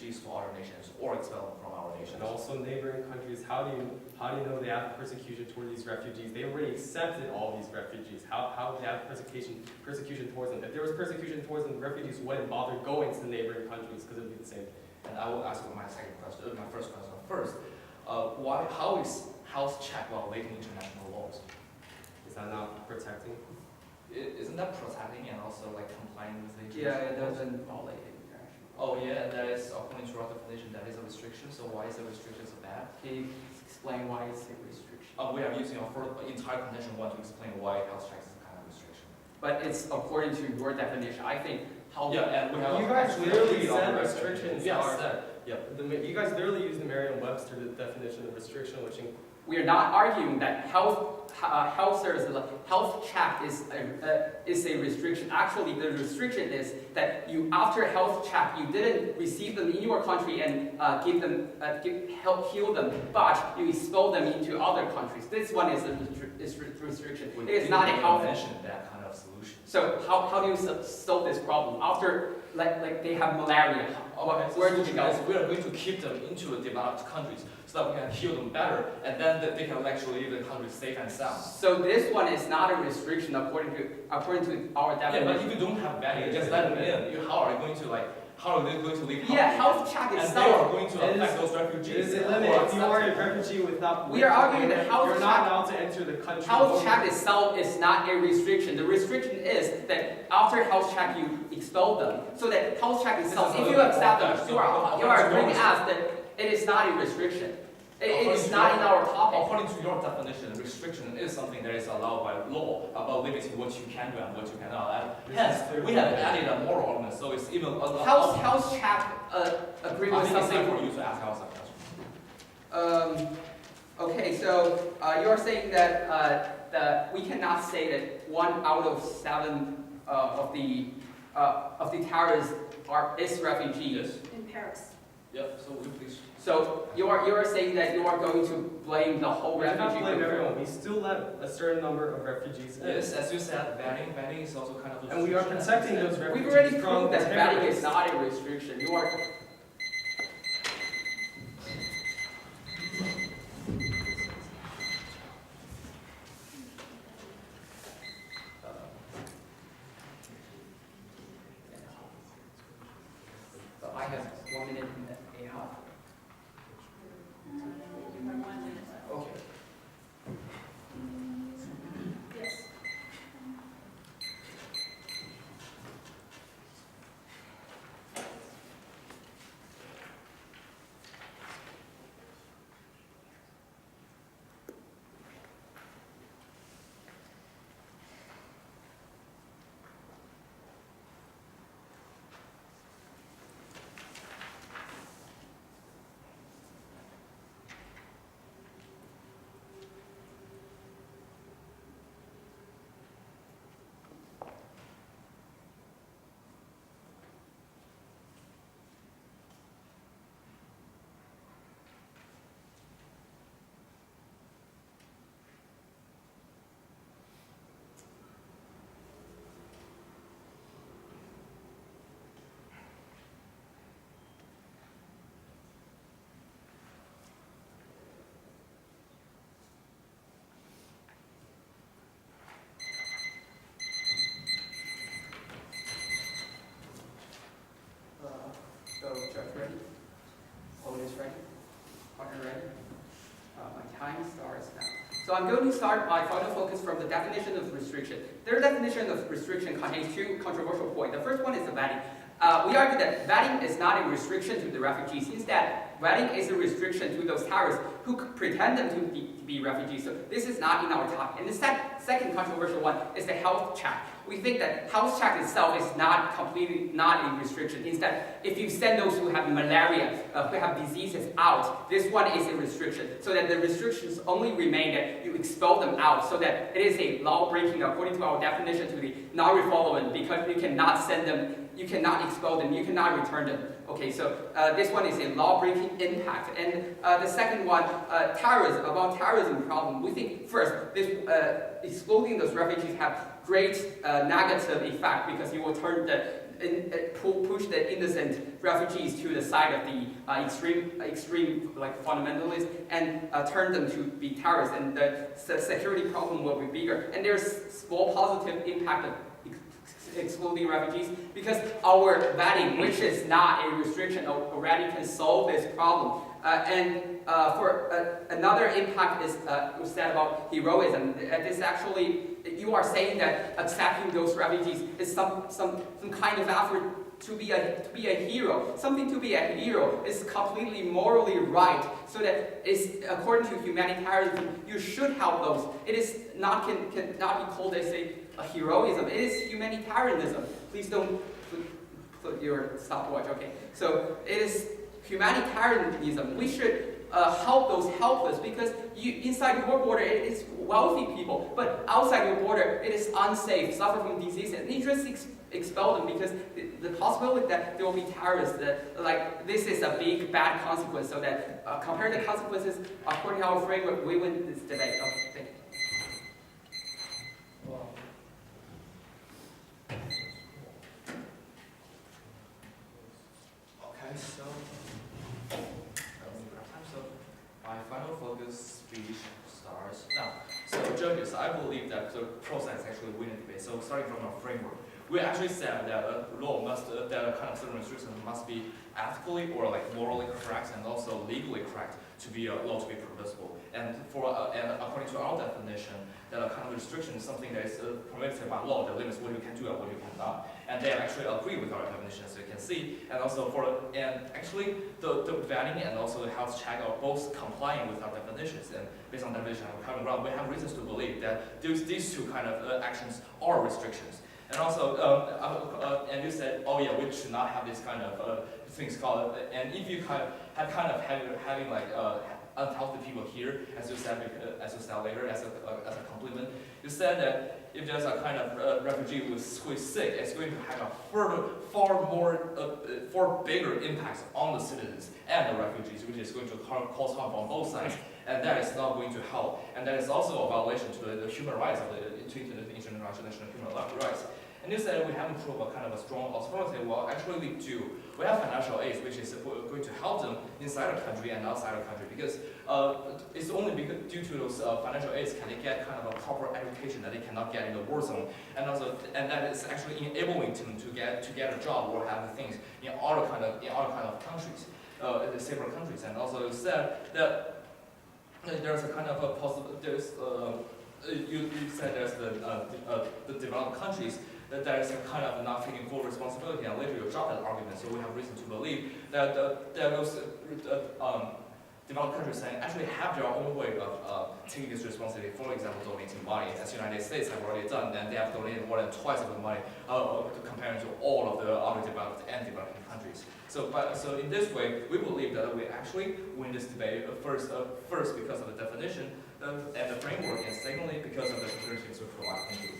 refugees to other nations or expel them from our nation. And also neighboring countries, how do you know they have persecution toward these refugees? They already accepted all these refugees. How would they have persecution towards them? If there was persecution towards them, refugees wouldn't bother going to the neighboring countries because it would be the same thing. And I will ask you my first question first. How is health check violating international laws? Is that not protecting? Isn't that protecting and also like complying with the Yeah, it doesn't violate international. Oh yeah, and that is according to our definition, that is a restriction. So why is a restriction so bad? Can you explain why it's a restriction? We are using our entire condition one to explain why health check is a kind of restriction. But it's according to your definition. I think how Yeah, and we have You guys literally read all said the restrictions Yes, are. You guys literally used the Merriam-Webster definition of restriction, which we are not arguing that health service, health check is a restriction. Actually, the restriction is that you, after health check, you didn't receive them in your country and help heal them, but you expel them into other countries. This one is a restriction. It is not a health. Mention that kind of solution. So how do you solve this problem after like they have malaria? Where do they go? We are going to keep them into the developed countries so that we can heal them better, and then they can actually leave the country safe and sound. So this one is not a restriction according to our definition. Yeah, but if you don't have value, just let them in. How are they going to leave? Yeah, health check and itself. they are going to affect those refugees. If you are a refugee without, we are arguing that health you're not allowed to enter the country. Health check itself is not a restriction. The restriction is that after health check you expel them. So that health check itself, if you accept them, you are agreeing as that it is not a restriction. It is not in our topic. According to your definition, restriction is something that is allowed by law about limiting what you can do and what you cannot. Hence, we have added a moral element, so it's even health check agree with something. for you to ask us a question. Okay, so you are saying that we cannot say that 1 out of 7 of the terrorists is refugees. In Paris. Yep. So please. So you are saying that you are going to blame the whole refugee group? We cannot blame group. everyone. We still let a certain number of refugees in. Yes, as you said, vetting is also kind of a and we are protecting those refugees. We've already from proved that vetting is terrorists. not a restriction. You are. So I have 1 minute and a half. Okay. Yes. So judge ready? Opponents ready? Partner ready? My time starts now. So I'm going to start my final focus from the definition of restriction. Their definition of restriction contains 2 controversial points. The first one is the vetting. We argue that vetting is not a restriction to the refugees. Instead, vetting is a restriction to those terrorists who pretend them to be refugees. So this is not in our topic. And the second controversial one is the health check. We think that health check itself is not a restriction. Instead, if you send those who have malaria, who have diseases out, this one is a restriction. So that the restrictions only remain that you expel them out. So that it is a law breaking according to our definition to the non-refoulement, because you cannot send them, you cannot expel them, you cannot return them. Okay, so this one is a law-breaking impact. And the second one, terrorism problem. We think first, this excluding those refugees have great negative effect because you will turn push the innocent refugees to the side of the extreme like fundamentalists and turn them to be terrorists, and the security problem will be bigger. And there's small positive impact of excluding refugees, because our vetting, which is not a restriction, already can solve this problem. Another impact is said about heroism. This actually, you are saying that accepting those refugees is some kind of effort to be a hero. Something to be a hero is completely morally right. So that is according to humanitarianism, you should help those. It is not cannot be called as a heroism. It is humanitarianism. Please don't put your stopwatch. Okay. So it is humanitarianism. We should help those helpless, because inside your border it is wealthy people, but outside your border it is unsafe, suffer from disease, and you just expel them, because the possibility that there will be terrorists, like this is a big bad consequence. So that compare the consequences according to our framework, we win this debate. Okay, thank you. Okay, so my final focus speech starts now. So judges, I believe that the process actually win the debate. So starting from our framework, we actually said that a law must, that a kind of certain restriction must be ethically or like morally correct and also legally correct to be a law to be permissible. And and according to our definition, that a kind of restriction is something that is permitted by law that limits what you can do and what you cannot. And they actually agree with our definition, as you can see. And also actually the vetting and also the health check are both complying with our definitions. And based on definition of common ground, we have reasons to believe that these two kind of actions are restrictions. And also, and you said, oh yeah, we should not have this kind of things called. And if you having like unhealthy people here, as you said later, as a compliment, you said that if there's a kind of refugee who is sick, it's going to have a far bigger impacts on the citizens and the refugees, which is going to cause harm on both sides. And that is not going to help. And that is also a violation to the human rights of the international human rights. And you said we haven't proved a kind of a strong alternative. Well, actually we do. We have financial aid, which is going to help them inside the country and outside the country, because it's only due to those financial aids can they get kind of a proper education that they cannot get in the war zone, and that is actually enabling them to get a job or have the things in other kind of countries, the safer countries. And also you said that there's a kind of a possible, you said there's the developed countries, that there is a kind of not taking full responsibility, and later you drop that argument. So we have reason to believe that those developed countries actually have their own way of taking this responsibility. For example, donating money, as the United States have already done, and they have donated more than twice of the money compared to all of the other developed and developing countries. So in this way, we believe that we actually win this debate first because of the definition and the framework, and secondly because of the alternatives we provide. Thank you.